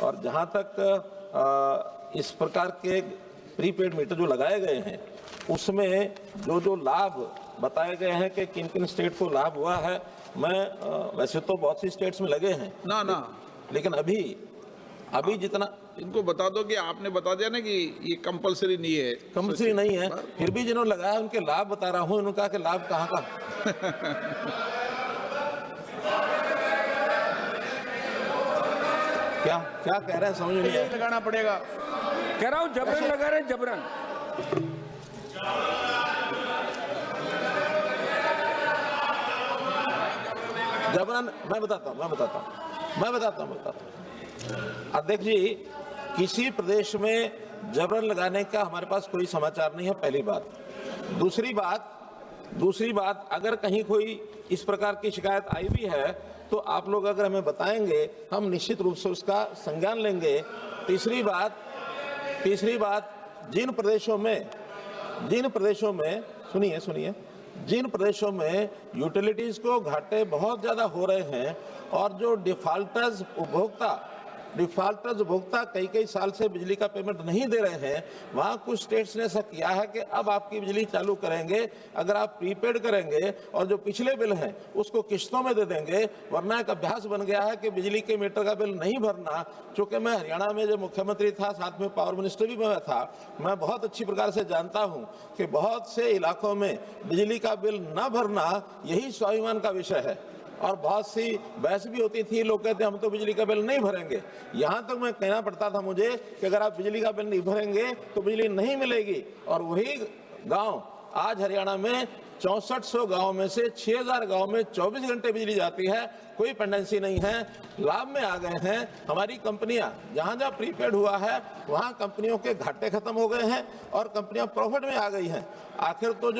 और जहाँ तक इस प्रकार के प्रीपेड मीटर जो लगाए गए हैं उसमें जो लाभ बताए गए हैं कि किन किन स्टेट को लाभ हुआ है, मैं वैसे तो बहुत सी स्टेट्स में लगे हैं ना लेकिन अभी जितना इनको बता दो कि आपने बता दिया ना कि ये कंपलसरी नहीं है, कंपलसरी नहीं है, फिर भी जिन्होंने लगाया उनके लाभ बता रहा हूँ। उन्होंने कहा कि लाभ कहाँ का क्या क्या कह रहे हैं समझ नहीं आया। लगाना पड़ेगा, कह रहा हूँ जबरन लगा रहे, जबरन। जबरन मैं बताता हूँ अध्यक्ष जी, किसी प्रदेश में जबरन लगाने का हमारे पास कोई समाचार नहीं है, पहली बात। दूसरी बात अगर कहीं कोई इस प्रकार की शिकायत आई भी है तो आप लोग अगर हमें बताएंगे, हम निश्चित रूप से उसका संज्ञान लेंगे। तीसरी बात जिन प्रदेशों में सुनिए जिन प्रदेशों में यूटिलिटीज को घाटे बहुत ज्यादा हो रहे हैं और जो डिफॉल्टर्स उपभोक्ता कई साल से बिजली का पेमेंट नहीं दे रहे हैं, वहाँ कुछ स्टेट्स ने ऐसा किया है कि अब आपकी बिजली चालू करेंगे अगर आप प्रीपेड करेंगे और जो पिछले बिल हैं उसको किस्तों में दे देंगे, वरना एक अभ्यास बन गया है कि बिजली के मीटर का बिल नहीं भरना। चूंकि मैं हरियाणा में जो मुख्यमंत्री था, साथ में पावर मिनिस्टर भी मैं था, मैं बहुत अच्छी प्रकार से जानता हूँ कि बहुत से इलाकों में बिजली का बिल न भरना यही स्वाभिमान का विषय है और बहुत सी बहस भी होती थी। लोग कहते हम तो बिजली का बिल नहीं भरेंगे। यहाँ तक मैं कहना पड़ता था मुझे कि अगर आप बिजली का बिल नहीं भरेंगे तो बिजली नहीं मिलेगी। और वही गांव आज हरियाणा में 6400 गाँव में से 6000 गाँव में 24 घंटे बिजली जाती है, कोई पेंडेंसी नहीं है, लाभ में आ गए हैं। हमारी कंपनियां जहाँ प्रीपेड हुआ है वहाँ कंपनियों के घाटे खत्म हो गए हैं और कंपनियां प्रॉफिट में आ गई हैं। आखिर तो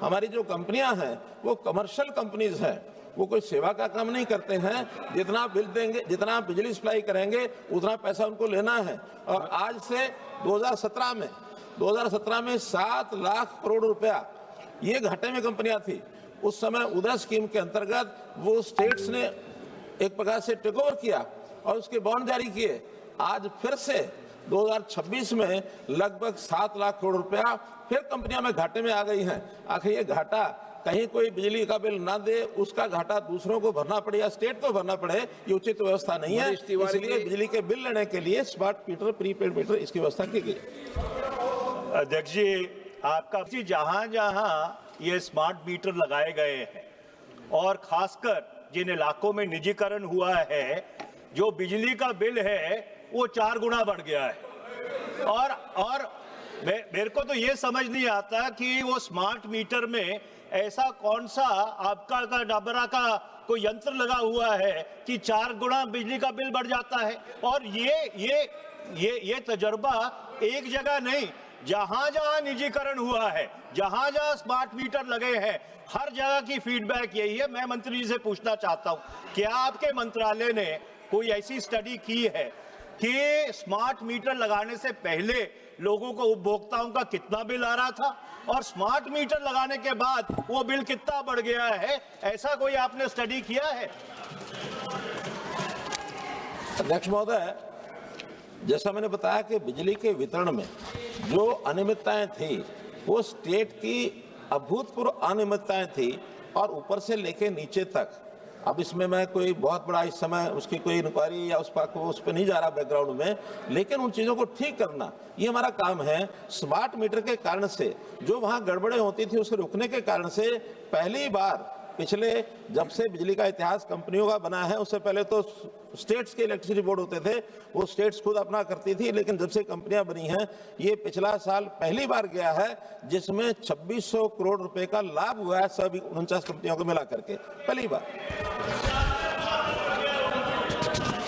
हमारी जो कंपनियां हैं वो कमर्शियल कंपनीज हैं, वो कोई सेवा का काम नहीं करते हैं। जितना बिल देंगे, जितना बिजली सप्लाई करेंगे उतना पैसा उनको लेना है। और आज से 2017 में 7 लाख करोड़ रुपया ये घाटे में कंपनियां थी। उस समय उदय स्कीम के अंतर्गत वो स्टेट्स ने एक प्रकार से टेक ओवर किया और उसके बॉन्ड जारी किए। आज फिर से 2026 में लगभग 7 लाख करोड़ रुपया फिर कंपनियां में घाटे में आ गई हैं। आखिर ये घाटा कहीं कोई बिजली का बिल ना दे, उसका घाटा दूसरों को भरना पड़े या स्टेट को भरना पड़े, ये उचित व्यवस्था नहीं है। इसलिए बिजली के बिल लेने के लिए स्मार्ट मीटर, प्रीपेड मीटर, इसकी व्यवस्था की गई। अध्यक्ष जी, आपका जहां जहां ये स्मार्ट मीटर लगाए गए हैं और खासकर जिन इलाकों में निजीकरण हुआ है, जो बिजली का बिल है वो 4 गुना बढ़ गया है। और मेरे को तो ये समझ नहीं आता कि वो स्मार्ट मीटर में ऐसा कौन सा आपका का डबरा का कोई यंत्र लगा हुआ है कि 4 गुना बिजली का बिल बढ़ जाता है। और ये तजुर्बा एक जगह नहीं, जहां जहां निजीकरण हुआ है, जहां जहां स्मार्ट मीटर लगे हैं, हर जगह की फीडबैक यही है। मैं मंत्री जी से पूछना चाहता हूं, क्या आपके मंत्रालय ने कोई ऐसी स्टडी की है कि स्मार्ट मीटर लगाने से पहले लोगों को, उपभोक्ताओं का कितना बिल आ रहा था और स्मार्ट मीटर लगाने के बाद वो बिल कितना बढ़ गया है? ऐसा कोई आपने स्टडी किया है? अध्यक्ष महोदय, जैसा मैंने बताया कि बिजली के वितरण में जो अनियमितताएं थी वो स्टेट की अभूतपूर्व अनियमितताएं थी और ऊपर से लेके नीचे तक। अब इसमें मैं कोई बहुत बड़ा इस समय उसकी कोई इंक्वायरी या उस पर नहीं जा रहा बैकग्राउंड में, लेकिन उन चीज़ों को ठीक करना ये हमारा काम है। स्मार्ट मीटर के कारण से जो वहाँ गड़बड़ें होती थी उसे रुकने के कारण से पहली बार पिछले जब से बिजली का इतिहास कंपनियों का बना है, उससे पहले तो स्टेट्स के इलेक्ट्रिसिटी बोर्ड होते थे, वो स्टेट्स खुद अपना करती थी, लेकिन जब से कंपनियां बनी हैं ये पिछला साल पहली बार गया है जिसमें 2600 करोड़ रुपए का लाभ हुआ है सभी 49 कंपनियों को मिला करके, पहली बार।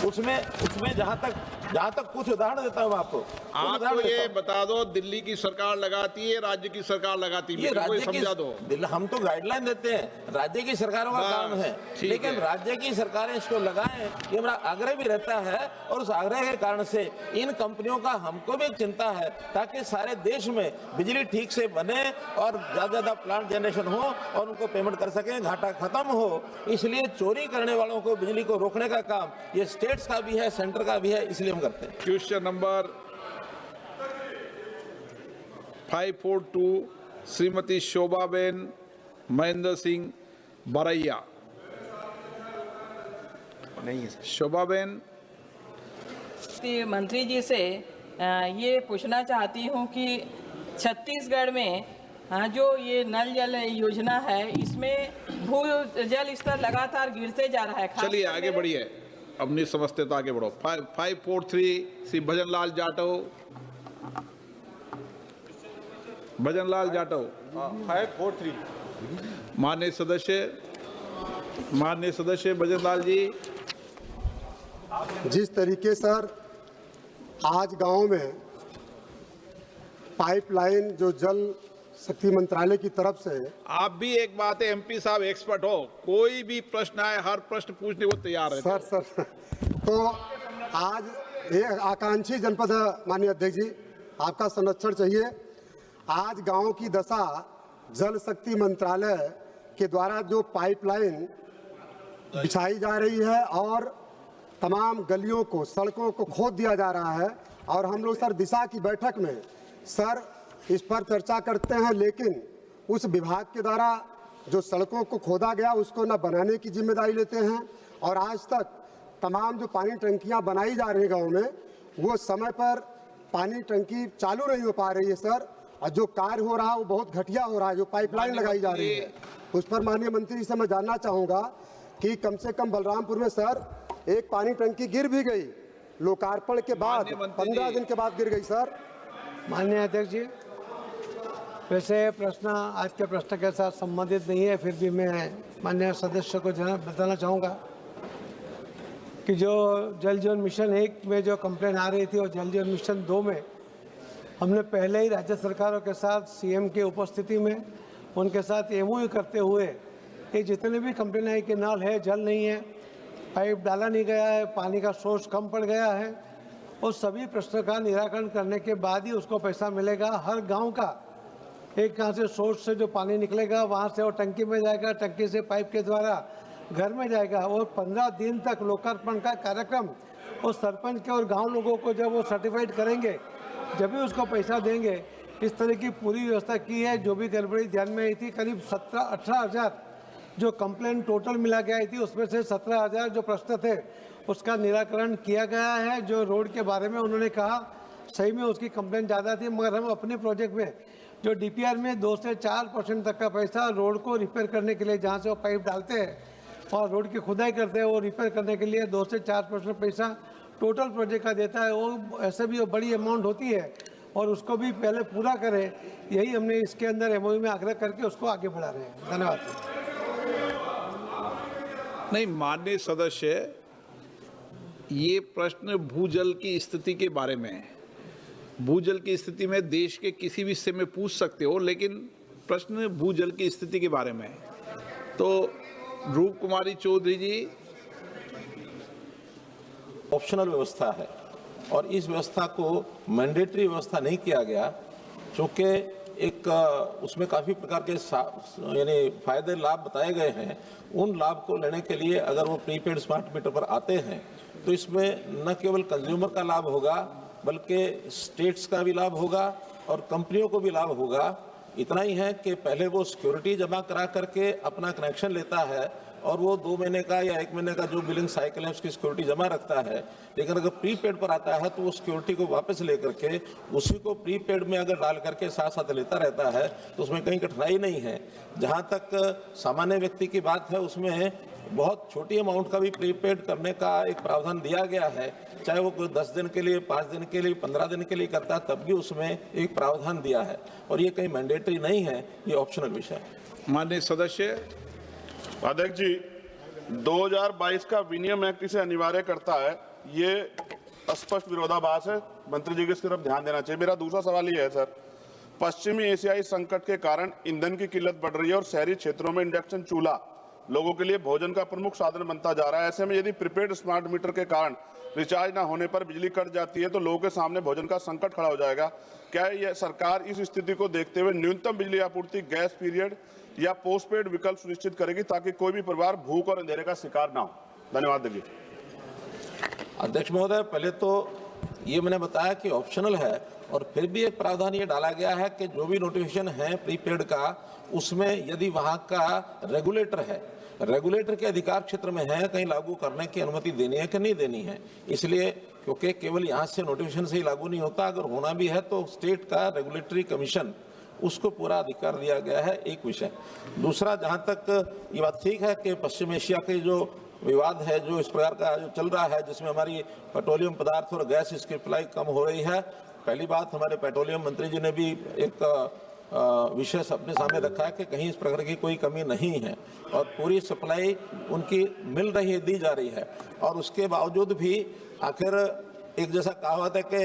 उसमें जहां तक कुछ उदाहरण देता हूं आपको। आपको ये बता दो, दिल्ली की सरकार लगाती है, राज्य की सरकार लगाती है, राज्य समझा दो। हम तो गाइडलाइन देते हैं, राज्य की सरकारों का काम है, लेकिन राज्य की सरकारें इसको लगाएं ये हमारा आग्रह भी रहता है। और उस आग्रह के कारण से इन कंपनियों का हमको भी चिंता है ताकि सारे देश में बिजली ठीक से बने और ज्यादा प्लांट जनरेशन हो और उनको पेमेंट कर सकें, घाटा खत्म हो। इसलिए चोरी करने वालों को बिजली को रोकने का काम ये स्टेट्स का भी है, सेंटर का भी है, इसलिए खत्म करते हैं। Question number 542 Shrimati Shobhaben Mahendra Singh Baraiya. नहीं है शोभाबेन। मंत्री जी से ये पूछना चाहती हूँ कि छत्तीसगढ़ में जो ये नल जल योजना है, इसमें भू जल स्तर लगातार गिरते जा रहा है। चलिए आगे बढ़िए, अब नहीं समझते तो आगे बढ़ो। 543 श्री भजनलाल जाटव। भजनलाल जाटव 543। माननीय सदस्य भजनलाल जी। जिस तरीके सर आज गांव में पाइपलाइन जो जल शक्ति मंत्रालय की तरफ से, आप भी एक बात है, एमपी साहब एक्सपर्ट हो, कोई भी प्रश्न आए हर प्रश्न पूछने को तैयार है। सर तो आज ये आकांक्षी जनपद है माननीय अध्यक्ष जी, आपका संरक्षण चाहिए। आज गांव की दशा जल शक्ति मंत्रालय के द्वारा जो पाइपलाइन बिछाई जा रही है और तमाम गलियों को, सड़कों को खोद दिया जा रहा है, और हम लोग सर दिशा की बैठक में सर इस पर चर्चा करते हैं, लेकिन उस विभाग के द्वारा जो सड़कों को खोदा गया उसको न बनाने की जिम्मेदारी लेते हैं, और आज तक तमाम जो पानी टंकियां बनाई जा रही है गाँव में, वो समय पर पानी टंकी चालू नहीं हो पा रही है सर, और जो कार्य हो रहा है वो बहुत घटिया हो रहा है। जो पाइपलाइन लगाई जा रही है उस पर माननीय मंत्री से मैं जानना चाहूँगा कि कम से कम बलरामपुर में सर एक पानी टंकी गिर भी गई, लोकार्पण के बाद 15 दिन के बाद गिर गई सर। माननीय अध्यक्ष जी, वैसे प्रश्न आज के प्रश्न के साथ संबंधित नहीं है, फिर भी मैं माननीय सदस्य को बताना चाहूँगा कि जो जल जीवन मिशन 1 में जो कंप्लेन आ रही थी और जल जीवन मिशन 2 में हमने पहले ही राज्य सरकारों के साथ सीएम की उपस्थिति में उनके साथ एमओयू करते हुए ये जितने भी कंप्लेन आई कि नल है, जल नहीं है, पाइप डाला नहीं गया है, पानी का सोर्स कम पड़ गया है, उस सभी प्रश्नों का निराकरण करने के बाद ही उसको पैसा मिलेगा। हर गांव का एक यहाँ से सोर्स से जो पानी निकलेगा वहाँ से वो टंकी में जाएगा, टंकी से पाइप के द्वारा घर में जाएगा, और 15 दिन तक लोकार्पण का कार्यक्रम उस सरपंच के और गाँव लोगों को जब वो सर्टिफाइड करेंगे जब भी उसको पैसा देंगे। इस तरह की पूरी व्यवस्था की है। जो भी गड़बड़ी ध्यान में आई थी, करीब 17-18 हज़ार जो कंप्लेंट टोटल मिला के आई थी, उसमें से 17,000 जो प्रश्न थे उसका निराकरण किया गया है। जो रोड के बारे में उन्होंने कहा, सही में उसकी कंप्लेंट ज़्यादा थी, मगर हम अपने प्रोजेक्ट में जो डीपीआर में 2 से 4% तक का पैसा रोड को रिपेयर करने के लिए, जहाँ से वो पाइप डालते हैं और रोड की खुदाई करते हैं, वो रिपेयर करने के लिए 2 से 4% पैसा टोटल प्रोजेक्ट का देता है। वो ऐसे भी बड़ी अमाउंट होती है और उसको भी पहले पूरा करें, यही हमने इसके अंदर एमओयू में आग्रह करके उसको आगे बढ़ा रहे हैं। धन्यवाद। नहीं, माननीय सदस्य, ये प्रश्न भूजल की स्थिति के बारे में है। भूजल की स्थिति में देश के किसी भी हिस्से में पूछ सकते हो, लेकिन प्रश्न भूजल की स्थिति के बारे में है। तो रूप कुमारी चौधरी जी। ऑप्शनल व्यवस्था है और इस व्यवस्था को मैंडेटरी व्यवस्था नहीं किया गया, क्योंकि एक उसमें काफ़ी प्रकार के यानी फायदे लाभ बताए गए हैं। उन लाभ को लेने के लिए अगर वो प्रीपेड स्मार्ट मीटर पर आते हैं तो इसमें न केवल कंज्यूमर का लाभ होगा, बल्कि स्टेट्स का भी लाभ होगा और कंपनियों को भी लाभ होगा। इतना ही है कि पहले वो सिक्योरिटी जमा करा करके अपना कनेक्शन लेता है और वो 2 महीने का या 1 महीने का जो बिलिंग साइकिल है उसकी सिक्योरिटी जमा रखता है, लेकिन अगर प्रीपेड पर आता है तो वो सिक्योरिटी को वापस लेकर के उसी को प्रीपेड में अगर डाल करके साथ साथ लेता रहता है तो उसमें कहीं कठिनाई नहीं है। जहाँ तक सामान्य व्यक्ति की बात है, उसमें बहुत छोटी अमाउंट का भी प्रीपेड करने का एक प्रावधान दिया गया है, चाहे वो कोई 10 दिन के लिए, 5 दिन के लिए, 15 दिन के लिए करता है, तब भी उसमें एक प्रावधान दिया है और ये कहीं मैंडेटरी नहीं है, ये ऑप्शनल विषय है। माननीय सदस्य। अध्यक्ष जी, 2022 का विनियम एक्ट इसे अनिवार्य करता है, ये स्पष्ट विरोधाभास है। मंत्री जी को इस तरफ ध्यान देना चाहिए। मेरा दूसरा सवाल ये है सर, पश्चिमी एशियाई संकट के कारण ईंधन की किल्लत बढ़ रही है और शहरी क्षेत्रों में इंडक्शन चूल्हा लोगों के लिए भोजन का प्रमुख साधन बनता जा रहा है। ऐसे में यदि प्रीपेड स्मार्ट मीटर के कारण रिचार्ज न होने पर बिजली कट जाती है तो लोगों के सामने भोजन का संकट खड़ा हो जाएगा। क्या यह सरकार इस स्थिति को देखते हुए न्यूनतम बिजली आपूर्ति गैस पीरियड या पोस्टपेड विकल्प सुनिश्चित करेगी ताकि कोई भी परिवार भूख और अंधेरे का शिकार ना हो? धन्यवाद। अध्यक्ष महोदय, पहले तो ये मैंने बताया कि ऑप्शनल है, और फिर भी एक प्रावधान ये डाला गया है कि जो भी नोटिफिकेशन है प्रीपेड का, उसमें यदि वहाँ का रेगुलेटर है, रेगुलेटर के अधिकार क्षेत्र में है, कहीं लागू करने की अनुमति देनी है कि नहीं देनी है। इसलिए क्योंकि केवल यहाँ से नोटिफिकेशन से ही लागू नहीं होता, अगर होना भी है तो स्टेट का रेगुलेटरी कमीशन उसको पूरा अधिकार दिया गया है, एक विषय। दूसरा, जहाँ तक ये बात ठीक है कि पश्चिम एशिया के जो विवाद है, जो इस प्रकार का जो चल रहा है, जिसमें हमारी पेट्रोलियम पदार्थ और गैस इसकी सप्लाई कम हो रही है, पहली बात हमारे पेट्रोलियम मंत्री जी ने भी एक विषय अपने सामने रखा है कि कहीं इस प्रकार की कोई कमी नहीं है और पूरी सप्लाई उनकी मिल रही है, दी जा रही है। और उसके बावजूद भी आखिर एक जैसा कहावत है कि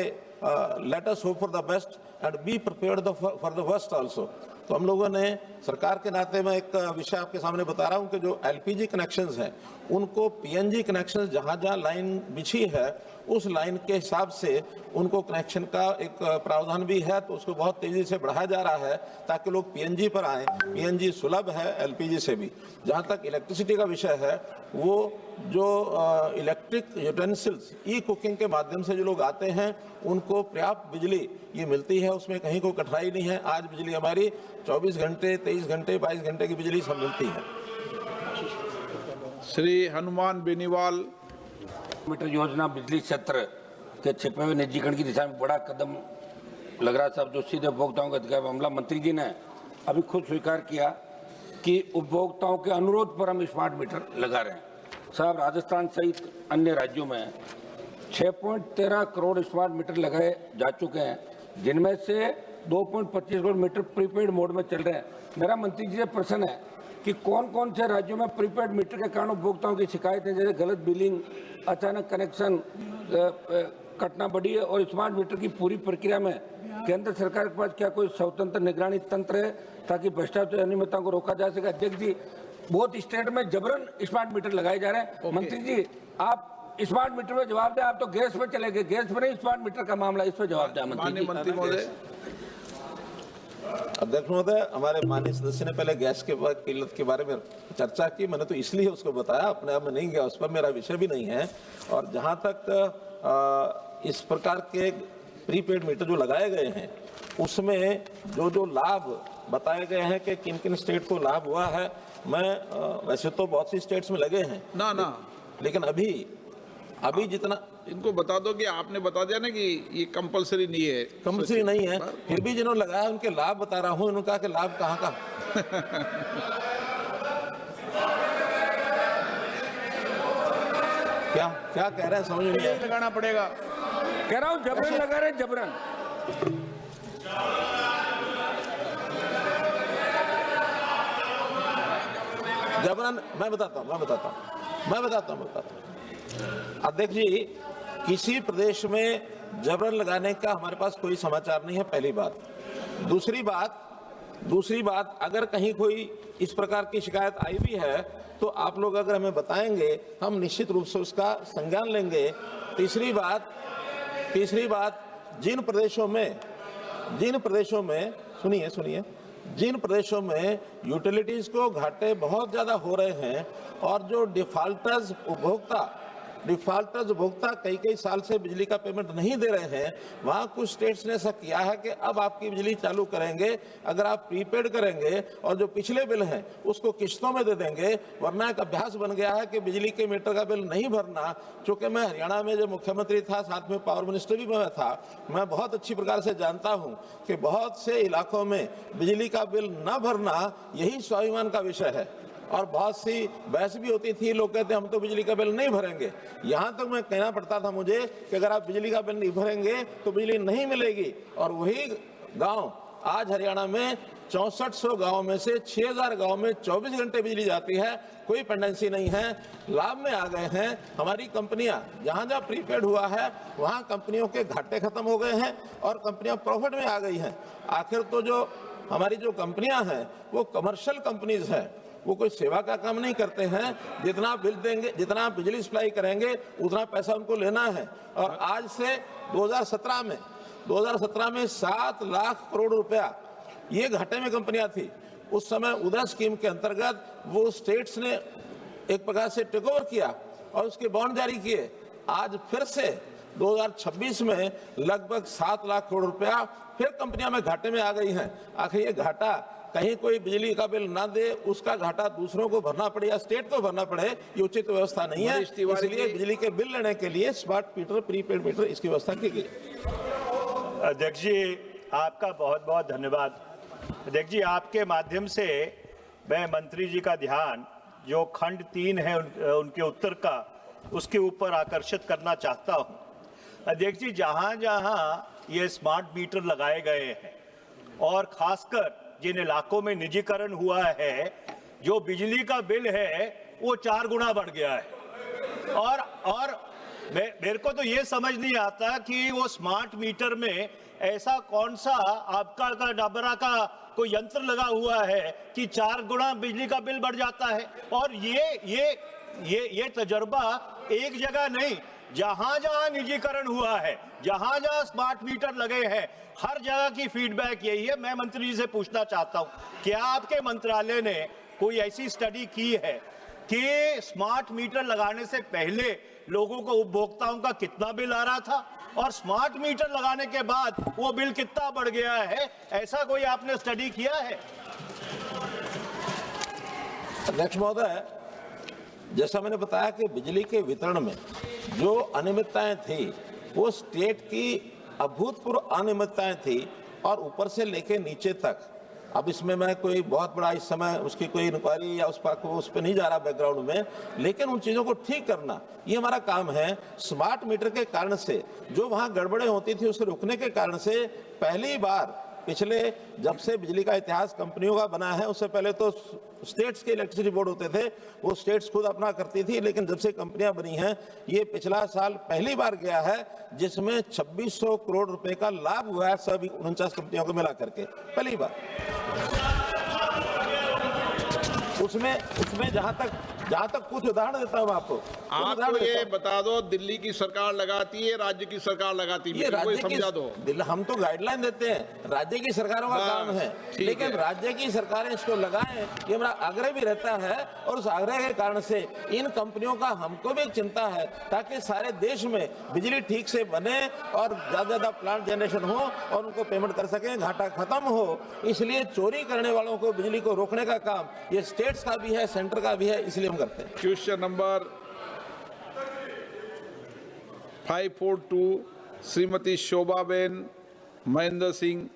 let us hope for the best and be prepared for the worst also. तो हम लोगों ने सरकार के नाते में एक विषय आपके सामने बता रहा हूं कि जो एलपीजी कनेक्शंस हैं, उनको पीएनजी कनेक्शंस जहां जहां लाइन बिछी है उस लाइन के हिसाब से उनको कनेक्शन का एक प्रावधान भी है, तो उसको बहुत तेजी से बढ़ाया जा रहा है ताकि लोग पीएनजी पर आएं। पीएनजी सुलभ है एलपीजी से भी। जहां तक इलेक्ट्रिसिटी का विषय है, वो जो इलेक्ट्रिक यूटेंसिल्स ई कुकिंग के माध्यम से जो लोग आते हैं उनको पर्याप्त बिजली ये मिलती है, उसमें कहीं कोई कठिनाई नहीं है। आज बिजली हमारी 24 घंटे, 23 घंटे, 22 घंटे की बिजली सब मिलती है। श्री हनुमान बेनीवाल। मीटर योजना बिजली क्षेत्र के छिपे हुए निजीकरण की दिशा में बड़ा कदम लग रहा है साहब, जो सीधे उपभोक्ताओं का अधिकार मामला। मंत्री जी ने अभी खुद स्वीकार किया कि उपभोक्ताओं के अनुरोध पर हम स्मार्ट मीटर लगा रहे हैं। साहब, राजस्थान सहित अन्य राज्यों में 6.13 करोड़ स्मार्ट मीटर लगाए जा चुके हैं, जिनमें से 2.25 करोड़ मीटर प्रीपेड मोड में चल रहे हैं। मेरा मंत्री जी से प्रश्न है कि कौन कौन से राज्यों में प्रीपेड मीटर के कारण उपभोक्ताओं की शिकायतें, जैसे गलत बिलिंग, अचानक कनेक्शन कटना बढ़ी है, और स्मार्ट मीटर की पूरी प्रक्रिया में केंद्र सरकार के पास क्या कोई स्वतंत्र निगरानी तंत्र है ताकि भ्रष्टाचार अनियमितताओं को रोका जा सके? अध्यक्ष जी, बहुत स्टेट में जबरन स्मार्ट मीटर लगाए जा रहे हैं। मंत्री जी, आप स्मार्ट मीटर में जवाब दें। आप तो गैस पे चले गए, गैस पे नहीं, स्मार्ट मीटर का मामला, इस पर जवाब दें मंत्री महोदय। अध्यक्ष महोदय, हमारे माननीय सदस्य ने पहले गैस के किल्लत के बारे में चर्चा की, मैंने तो इसलिए उसको बताया, अपने आप में नहीं गया, उस पर मेरा विषय भी नहीं है। और जहां तक इस प्रकार के प्रीपेड मीटर जो लगाए गए हैं, उसमें जो जो लाभ बताए गए हैं कि किन किन स्टेट को लाभ हुआ है, मैं वैसे तो बहुत सी स्टेट्स में लगे हैं ना, लेकिन अभी जितना इनको बता दो कि आपने बता दिया ना कि ये कंपलसरी नहीं है, कंपलसरी नहीं है, फिर भी जिन्होंने लगाया उनके लाभ बता रहा हूं। उन्होंने कहा कि लाभ कहाँ का क्या कह रहे हैं समझ नहीं आया। लगाना पड़ेगा, कह रहा हूँ जबरन लगा रहे, जबरन। जबरन मैं बताता हूँ। अध्यक्ष जी, किसी प्रदेश में जबरन लगाने का हमारे पास कोई समाचार नहीं है, पहली बात। दूसरी बात, अगर कहीं कोई इस प्रकार की शिकायत आई भी है तो आप लोग अगर हमें बताएंगे, हम निश्चित रूप से उसका संज्ञान लेंगे। तीसरी बात, जिन प्रदेशों में सुनिए, जिन प्रदेशों में यूटिलिटीज को घाटे बहुत ज्यादा हो रहे हैं और जो डिफॉल्टर्स उपभोक्ता कई साल से बिजली का पेमेंट नहीं दे रहे हैं, वहां कुछ स्टेट्स ने ऐसा किया है कि अब आपकी बिजली चालू करेंगे अगर आप प्रीपेड करेंगे और जो पिछले बिल हैं उसको किश्तों में दे देंगे। वरना एक अभ्यास बन गया है कि बिजली के मीटर का बिल नहीं भरना। चूंकि मैं हरियाणा में जब मुख्यमंत्री था, साथ में पावर मिनिस्टर भी मैं था, मैं बहुत अच्छी प्रकार से जानता हूं कि बहुत से इलाकों में बिजली का बिल न भरना यही स्वाभिमान का विषय है और बहुत सी बहस भी होती थी। लोग कहते हम तो बिजली का बिल नहीं भरेंगे। यहां तक मैं कहना पड़ता था मुझे कि अगर आप बिजली का बिल नहीं भरेंगे तो बिजली नहीं मिलेगी। और वही गांव आज हरियाणा में 6400 गांव में से 6000 गांव में 24 घंटे बिजली जाती है, कोई पेंडेंसी नहीं है, लाभ में आ गए हैं। हमारी कंपनियां जहां जहां प्रीपेड हुआ है वहां कंपनियों के घाटे खत्म हो गए हैं और कंपनियां प्रॉफिट में आ गई हैं। आखिर तो जो हमारी जो कंपनियां हैं वो कमर्शियल कंपनीज हैं, वो कोई सेवा का काम नहीं करते हैं। जितना बिल देंगे, जितना बिजली सप्लाई करेंगे, उतना पैसा उनको लेना है। और आज से 2017 में 7 लाख करोड़ रुपया ये घाटे में कंपनियां थी। उस समय उदय स्कीम के अंतर्गत वो स्टेट्स ने एक प्रकार से टेक ओवर किया और उसके बॉन्ड जारी किए आज फिर से 2026 में लगभग 7 लाख करोड़ रुपया फिर कंपनियां में घाटे में आ गई हैं। आखिर ये घाटा कहीं कोई बिजली का बिल ना दे, उसका घाटा दूसरों को भरना पड़े या स्टेट को भरना पड़े, ये उचित व्यवस्था नहीं है। इसलिए बिजली के बिल लेने के लिए स्मार्ट मीटर, प्रीपेड मीटर, इसकी व्यवस्था की गई। अध्यक्ष जी, आपका बहुत बहुत धन्यवाद। अध्यक्ष जी, आपके माध्यम से मैं मंत्री जी का ध्यान जो खंड 3 है उनके उत्तर का, उसके ऊपर आकर्षित करना चाहता हूं। अध्यक्ष जी, जहां जहां ये स्मार्ट मीटर लगाए गए हैं और खासकर जिन इलाकों में निजीकरण हुआ है, जो बिजली का बिल है वो 4 गुना बढ़ गया है। और मेरे को तो ये समझ नहीं आता कि वो स्मार्ट मीटर में ऐसा कौन सा आपका डबरा का कोई यंत्र लगा हुआ है कि 4 गुना बिजली का बिल बढ़ जाता है। और ये तजुर्बा एक जगह नहीं, जहां जहां निजीकरण हुआ है, जहां जहां स्मार्ट मीटर लगे हैं, हर जगह की फीडबैक यही है। मैं मंत्री जी से पूछना चाहता हूं, क्या आपके मंत्रालय ने कोई ऐसी स्टडी की है कि स्मार्ट मीटर लगाने से पहले लोगों को, उपभोक्ताओं का कितना बिल आ रहा था और स्मार्ट मीटर लगाने के बाद वो बिल कितना बढ़ गया है? ऐसा कोई आपने स्टडी किया है? अध्यक्ष महोदय, जैसा मैंने बताया कि बिजली के वितरण में जो अनियमितताएं थी वो स्टेट की अभूतपूर्व अनियमितताएं थी और ऊपर से लेके नीचे तक। अब इसमें मैं कोई बहुत बड़ा इस समय उसकी कोई इंक्वायरी या उस पर नहीं जा रहा बैकग्राउंड में, लेकिन उन चीज़ों को ठीक करना ये हमारा काम है। स्मार्ट मीटर के कारण से जो वहाँ गड़बड़ें होती थी उसे रुकने के कारण से पहली बार पिछले जब से बिजली का इतिहास कंपनियों का बना है, उससे पहले तो स्टेट्स के इलेक्ट्रिसिटी बोर्ड होते थे, वो स्टेट्स खुद अपना करती थी, लेकिन जब से कंपनियां बनी हैं, ये पिछला साल पहली बार गया है जिसमें 2600 करोड़ रुपए का लाभ हुआ है सभी 49 कंपनियों को मिला करके, पहली बार। उसमें जहां तक कुछ उदाहरण देता हूं आपको। आपको ये बता दो, दिल्ली की सरकार लगाती है, राज्य की सरकार लगाती है, कोई समझा दो। हम तो गाइडलाइन देते हैं, राज्य की सरकारों का काम है, लेकिन राज्य की सरकारें इसको लगाएं, ये हमारा आग्रह भी रहता है। और उस आग्रह के कारण से इन कंपनियों का हमको भी चिंता है ताकि सारे देश में बिजली ठीक से बने और ज्यादा प्लांट जनरेशन हो और उनको पेमेंट कर सकें, घाटा खत्म हो। इसलिए चोरी करने वालों को बिजली को रोकने का काम ये स्टेट्स का भी है, सेंटर का भी है, इसलिए हम करते हैं। Question number 542 Shrimati Shobhaben Mahendra Singh